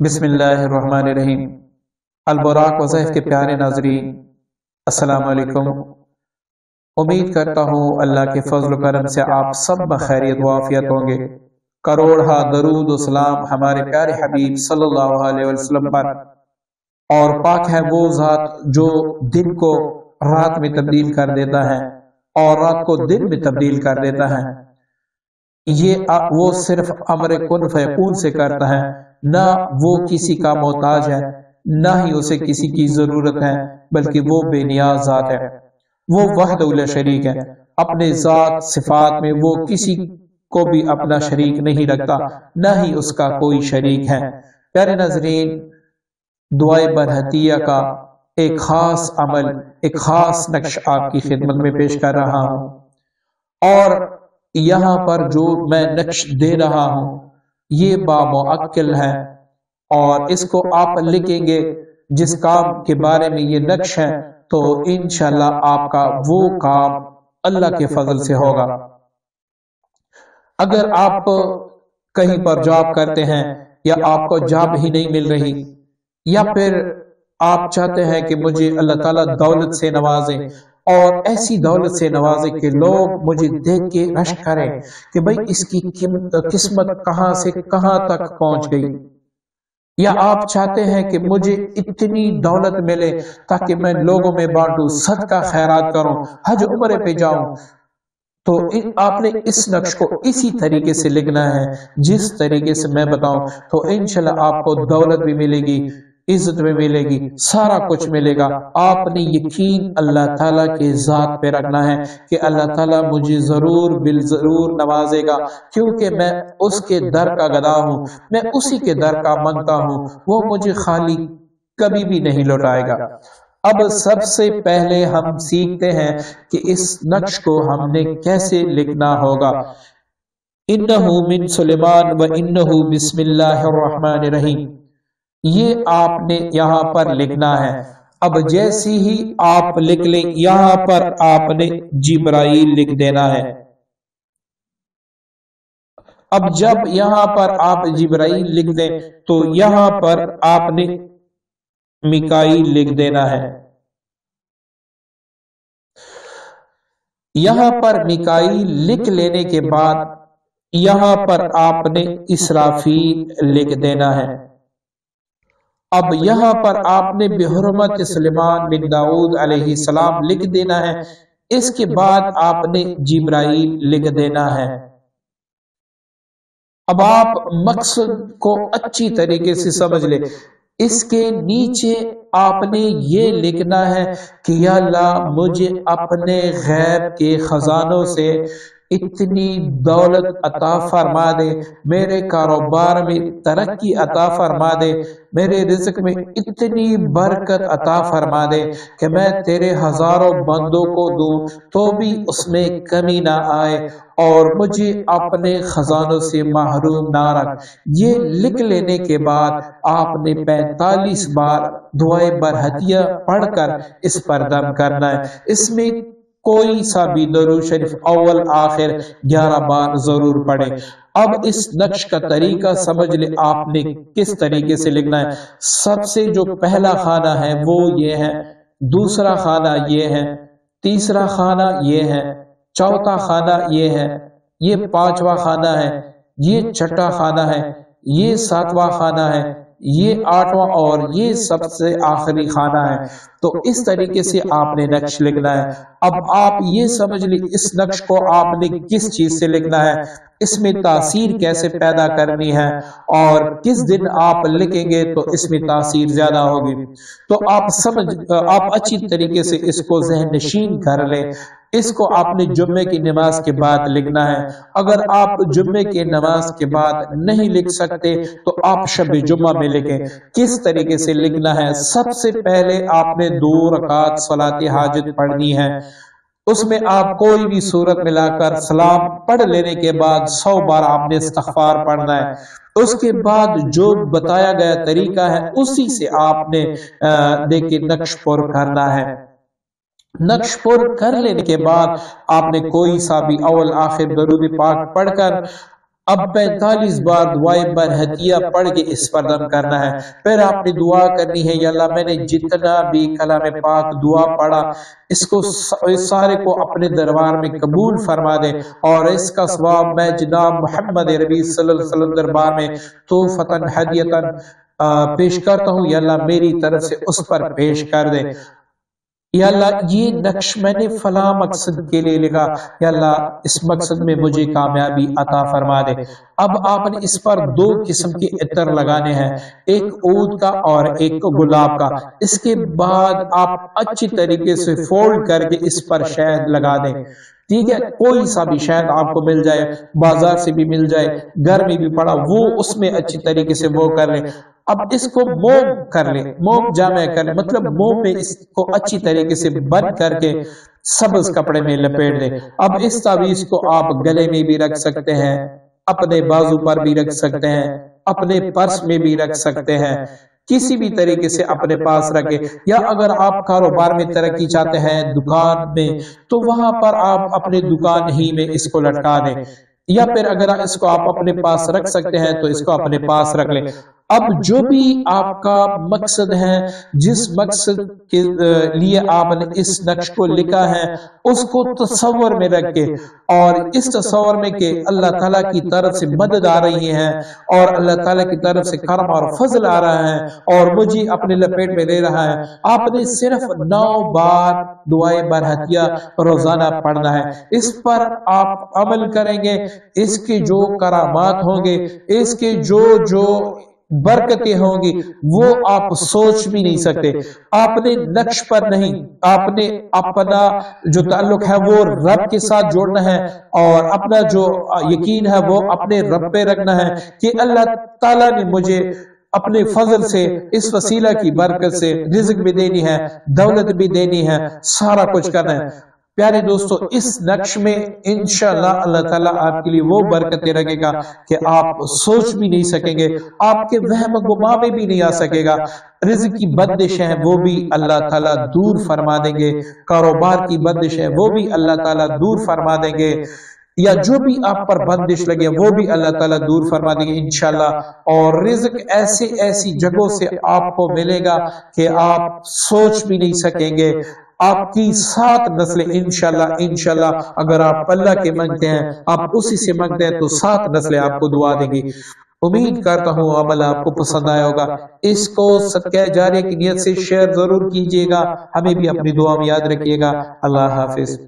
بسم اللہ الرحمن الرحیم۔ البراق وظائف کے پیارے ناظرین، السلام علیکم۔ امید کرتا ہوں اللہ کے فضل و کرم سے آپ سب بخیریت و عافیت ہوں گے۔ کروڑہ درود و سلام ہمارے پیارے حبیب صلی اللہ علیہ وسلم پر، اور پاک ہے وہ ذات جو دن کو رات میں تبدیل کر دیتا ہے اور رات کو دن میں تبدیل کر دیتا ہے۔ یہ وہ صرف امر کن فیکون سے کرتا ہے، نہ وہ کسی کا محتاج ہے، نہ ہی اسے کسی کی ضرورت ہے، بلکہ وہ بے نیاز ذات ہے۔ وہ وحدہ لا شریک ہے، اپنے ذات صفات میں وہ کسی کو بھی اپنا شریک نہیں رکھتا، نہ ہی اس کا کوئی شریک ہے۔ پیارے ناظرین، دعائے برحتیہ کا ایک خاص عمل، ایک خاص نقش آپ کی خدمت میں پیش کر رہا ہوں، اور یہاں پر جو میں نقش دے رہا ہوں یہ بامعقل ہے، اور اس کو آپ لکھیں گے جس کام کے بارے میں یہ نقش ہے تو انشاءاللہ آپ کا وہ کام اللہ کے فضل سے ہوگا۔ اگر آپ کہیں پر جاب کرتے ہیں یا آپ کو جاب ہی نہیں مل رہی، یا پھر آپ چاہتے ہیں کہ مجھے اللہ تعالیٰ دولت سے نوازے، اور ایسی دولت سے نوازے کہ لوگ مجھے دیکھ کے رشک کریں کہ بھئی اس کی قسمت کہاں سے کہاں تک پہنچ گئی، یا آپ چاہتے ہیں کہ مجھے اتنی دولت ملے تاکہ میں لوگوں میں بانٹوں، صدقہ خیرات کروں، حج عمرے پہ جاؤں، تو آپ نے اس نقش کو اسی طریقے سے لکھنا ہے جس طریقے سے میں بتاؤں، تو انشاءاللہ آپ کو دولت بھی ملے گی، عزت میں ملے گی، سارا کچھ ملے گا۔ آپ نے یقین اللہ تعالیٰ کے ذات پہ رکھنا ہے کہ اللہ تعالیٰ مجھے ضرور بالضرور نوازے گا، کیونکہ میں اس کے در کا گدا ہوں، میں اسی کے در کا منگتا ہوں، وہ مجھے خالی کبھی بھی نہیں لوٹائے گا۔ اب سب سے پہلے ہم سیکھتے ہیں کہ اس نقش کو ہم نے کیسے لکھنا ہوگا۔ انہ من سلیمان و انہ بسم اللہ الرحمن الرحیم، یہ آپ نے یہاں پر لکھنا ہے۔ اب جیسی ہی آپ لکھ لیں، یہاں پر آپ نے جبرائیل لکھ دینا ہے۔ اب جب یہاں پر آپ جبرائیل لکھ دیں تو یہاں پر آپ نے میکائیل لکھ دینا ہے۔ یہاں پر میکائیل لکھ لینے کے بعد یہاں پر آپ نے اسرافیل لکھ دینا ہے۔ اب یہاں پر آپ نے بحرمت سلیمان بن داؤد علیہ السلام لکھ دینا ہے۔ اس کے بعد آپ نے جبرائیل لکھ دینا ہے۔ اب آپ مقصد کو اچھی طریقے سے سمجھ لیں۔ اس کے نیچے آپ نے یہ لکھنا ہے کہ یا اللہ مجھے اپنے غیب کے خزانوں سے اتنی دولت عطا فرما دے، میرے کاروبار میں ترقی عطا فرما دے، میرے رزق میں اتنی برکت عطا فرما دے کہ میں تیرے ہزاروں بندوں کو دوں تو بھی اس میں کمی نہ آئے، اور مجھے اپنے خزانوں سے محروم نہ رکھ۔ یہ لکھ لینے کے بعد آپ نے 45 بار دعائے برحتیہ پڑھ کر اس پر دم کرنا ہے۔ اس میں کوئی سا بھی درود شریف اول آخر 11 بار ضرور پڑھیں۔ اب اس نقش کا طریقہ سمجھ لیں آپ نے کس طریقے سے لکھنا ہے۔ سب سے جو پہلا خانہ ہے وہ یہ ہے، دوسرا خانہ یہ ہے، تیسرا خانہ یہ ہے، چوتھا خانہ یہ ہے، یہ پانچواں خانہ ہے، یہ چھٹا خانہ ہے، یہ ساتواں خانہ ہے، یہ آٹھواں، اور یہ سب سے آخری خانہ ہے۔ تو اس طریقے سے آپ نے نقش لکھنا ہے۔ اب آپ یہ سمجھ لیں اس نقش کو آپ نے کس چیز سے لکھنا ہے، اس میں تاثیر کیسے پیدا کرنی ہے، اور کس دن آپ لکھیں گے تو اس میں تاثیر زیادہ ہوگی۔ تو آپ اچھی طریقے سے اس کو ذہن نشین کر لیں۔ اس کو آپ نے جمعے کی نماز کے بعد لکھنا ہے۔ اگر آپ جمعے کی نماز کے بعد نہیں لکھ سکتے تو آپ شب جمعہ میں لکھیں۔ کس طریقے سے لکھنا ہے؟ سب سے پہلے آپ نے 2 رکعت صلاۃ حاجت پڑھنی ہے۔ اس میں آپ کوئی بھی صورت ملا کر سلام پڑھ لینے کے بعد 100 بار آپ نے استغفار پڑھنا ہے۔ اس کے بعد جو بتایا گیا طریقہ ہے اسی سے آپ نے دیکھیں نقش پر کرنا ہے۔ نقش پر کر لینے کے بعد آپ نے کوئی سا بھی اول آخر درود پاک پڑھ کر اب 45 بار دعائے برحتیہ پڑھ کے اس پر دم کرنا ہے. پھر آپ نے دعا کرنی ہے یا اللہ میں نے جتنا بھی کلام پاک دعا پڑھا اس کو سارے کو اپنے دربار میں قبول فرما دے اور اس کا ثواب میں جناب محمد ربی صلی اللہ علیہ وسلم دربار میں توفتاً ہدیتاً پیش کرتا ہوں. یا اللہ میری طرف سے اس پر پیش کر دے. یا اللہ یہ نقش میں نے فلاں مقصد کے لیے لکھا، یا اللہ اس مقصد میں مجھے کامیابی عطا فرما دے. اب آپ نے اس پر 2 قسم کے عطر لگانے ہیں، ایک عود کا اور ایک گلاب کا. اس کے بعد آپ اچھی طریقے سے فولڈ کر کے اس پر شہد لگا دیں. ٹھیک ہے، کوئی سا بھی شہد آپ کو مل جائے، بازار سے بھی مل جائے، گھر میں بھی پڑا وہ اس میں اچھی طریقے سے وہ کر لیں. اب اس کو موم کر لیں، موم جامع کر لیں، مطلب موم میں اس کو اچھی طریقے سے بند کر کے سبز کپڑے میں لپیٹ دیں. اب اس تعویذ کو آپ گلے میں بھی رکھ سکتے ہیں، اپنے بازو پر بھی رکھ سکتے ہیں، اپنے پرس میں بھی رکھ سکتے ہیں، کسی بھی طریقے سے اپنے پاس رکھے. یا اگر آپ کاروبار میں ترقی چاہتے ہیں دکان میں تو وہاں پر آپ اپنے دکان ہی میں اس کو لٹکا دیں. یا پھر اگر اس کو آپ اپنے پاس رکھ سکتے ہیں تو اس کو اپنے پاس رکھ لیں. اب جو بھی آپ کا مقصد ہے، جس مقصد کے لیے آپ نے اس نقش کو لکھا ہے اس کو تصور میں رکھ کے اور اس تصور میں کہ اللہ تعالیٰ کی طرف سے مدد آ رہی ہے اور اللہ تعالیٰ کی طرف سے کرم اور فضل آ رہا ہے اور مجھے اپنے لپیٹ میں لے رہا ہے، آپ نے صرف 9 بار دعائے برحتیہ روزانہ پڑھنا ہے. اس پر آپ عمل کریں گے، اس کے جو کرامات ہوں گے، اس کے جو برکتیں ہوں گی وہ آپ سوچ بھی نہیں سکتے. آپ نے نقش پر نہیں، آپ نے اپنا جو تعلق ہے وہ رب کے ساتھ جوڑنا ہے اور اپنا جو یقین ہے وہ اپنے رب پہ رکھنا ہے کہ اللہ تعالیٰ نے مجھے اپنے فضل سے اس وسیلہ کی برکت سے رزق بھی دینی ہے، دولت بھی دینی ہے، سارا کچھ کرنا ہے. پیارے دوستو اس نقش میں انشاءاللہ اللہ تعالیٰ آپ کے لیے وہ برکتیں رکھے گا کہ آپ سوچ بھی نہیں سکیں گے، آپ کے وہم گما میں بھی نہیں آ سکے گا. رزق کی بندش ہے وہ بھی اللہ تعالیٰ دور فرما دیں گے، کاروبار کی بندش ہے وہ بھی اللہ تعالیٰ دور فرما دیں گے، یا جو بھی آپ پر بندش لگے وہ بھی اللہ تعالیٰ دور فرما دیں گے انشاءاللہ. اور رزق ایسی جگہوں سے آپ کو ملے گا کہ آپ سوچ بھی نہیں سکیں گے. آپ کی 7 نسلیں انشاءاللہ اگر آپ اللہ کے مانگتے ہیں، آپ اسی سے مانگتے ہیں تو 7 نسلیں آپ کو دعا دیں گی. امید کرتا ہوں عمل آپ کو پسند آیا ہوگا. اس کو صدقہ جاریہ کی نیت سے شیئر ضرور کیجیے گا. ہمیں بھی اپنی دعا میں یاد رکھیے گا. اللہ حافظ.